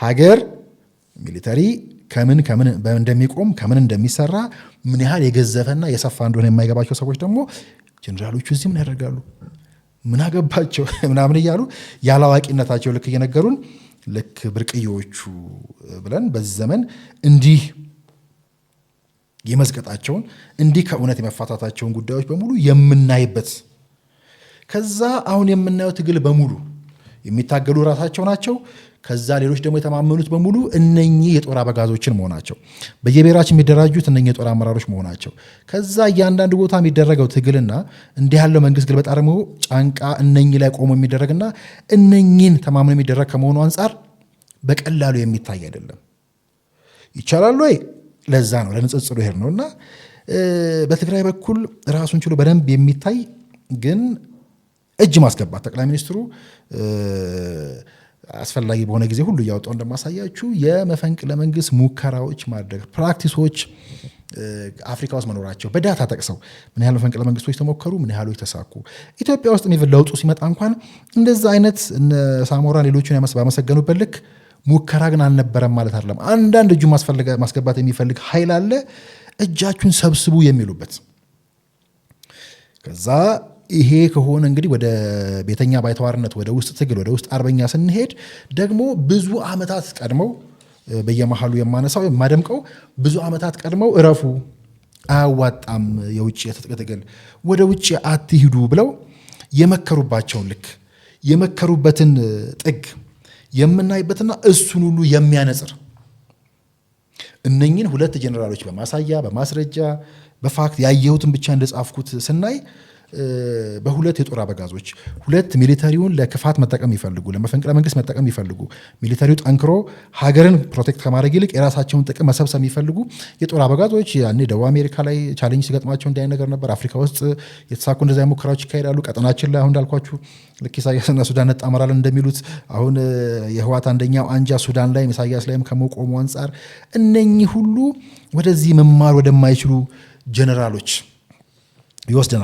ሀገር ሚሊተሪ ከምን እንደሚቆም ከምን እንደሚሰራ ምን ያህል የገዘፈና የሰፋ እንደሆነ የማይገባቸው ሰዎች ደግሞ ጀነራሎቹ እዚህ ምን ያደርጋሉ ምን አገባቸው ምናምን እያሉ ያላዋቂነታቸው ልክ እየነገሩን ልክ ብርቅዮቹ ብለን በዚህ ዘመን እንዲህ የመዝገጣቸውን እንዲህ ከእውነት የመፋታታቸውን ጉዳዮች በሙሉ የምናይበት ከዛ አሁን የምናየው ትግል በሙሉ የሚታገሉ ራሳቸው ናቸው። ከዛ ሌሎች ደግሞ የተማመኑት በሙሉ እነኚህ የጦር አበጋዞችን መሆናቸው በየብሔራችን የሚደራጁት እነኚህ የጦር አመራሮች መሆናቸው ከዛ እያንዳንዱ ቦታ የሚደረገው ትግልና እንዲህ ያለው መንግስት ግልበጣ ደግሞ ጫንቃ እነኚህ ላይ ቆሞ የሚደረግና እነኚህን ተማምኖ የሚደረግ ከመሆኑ አንጻር በቀላሉ የሚታይ አይደለም። ይቻላል ወይ? ለዛ ነው ለንጽጽሩ ይሄድ ነውና በትግራይ በኩል ራሱን ችሎ በደንብ የሚታይ ግን እጅ ማስገባት ጠቅላይ ሚኒስትሩ አስፈላጊ በሆነ ጊዜ ሁሉ እያወጣው እንደማሳያችሁ የመፈንቅለ መንግስት ሙከራዎች ማድረግ ፕራክቲሶች አፍሪካ ውስጥ መኖራቸው በዳታ ጠቅሰው ምን ያህል መፈንቅለ መንግስቶች ተሞከሩ፣ ምን ያህሎች ተሳኩ። ኢትዮጵያ ውስጥ ለውጡ ሲመጣ እንኳን እንደዛ አይነት ሳሞራ ሌሎችን ባመሰገኑበት ልክ ሙከራ ግን አልነበረም ማለት አይደለም። አንዳንድ እጁ ማስገባት የሚፈልግ ኃይል አለ፣ እጃችሁን ሰብስቡ የሚሉበት ከዛ ይሄ ከሆነ እንግዲህ ወደ ቤተኛ ባይተዋርነት ወደ ውስጥ ትግል ወደ ውስጥ አርበኛ ስንሄድ ደግሞ ብዙ ዓመታት ቀድመው በየመሃሉ የማነሳው የማደምቀው ብዙ ዓመታት ቀድመው እረፉ አያዋጣም የውጭ የትጥቅ ትግል ወደ ውጭ አትሂዱ ብለው የመከሩባቸውን ልክ የመከሩበትን ጥግ የምናይበትና እሱን ሁሉ የሚያነጽር እነኚህን ሁለት ጀነራሎች በማሳያ በማስረጃ በፋክት ያየሁትን ብቻ እንደጻፍኩት ስናይ በሁለት የጦር አበጋዞች ሁለት ሚሊተሪውን ለክፋት መጠቀም ይፈልጉ ለመፈንቅለ መንግስት መጠቀም ይፈልጉ ሚሊተሪው ጠንክሮ ሀገርን ፕሮቴክት ከማድረግ ይልቅ የራሳቸውን ጥቅም መሰብሰብ ይፈልጉ የጦር አበጋዞች ያኔ ደቡብ አሜሪካ ላይ ቻሌንጅ ሲገጥማቸው እንዲህ ነገር ነበር። አፍሪካ ውስጥ የተሳኩ እንደዚያ ሙከራዎች ይካሄዳሉ። ቀጠናችን ላይ አሁን እንዳልኳችሁ ልክ ኢሳያስና ሱዳን ነጣመራለን እንደሚሉት አሁን የህዋት አንደኛው አንጃ ሱዳን ላይ ኢሳያስ ላይም ከመቆሙ አንጻር እነኚህ ሁሉ ወደዚህ መማር ወደማይችሉ ጀነራሎች ይወስደናል።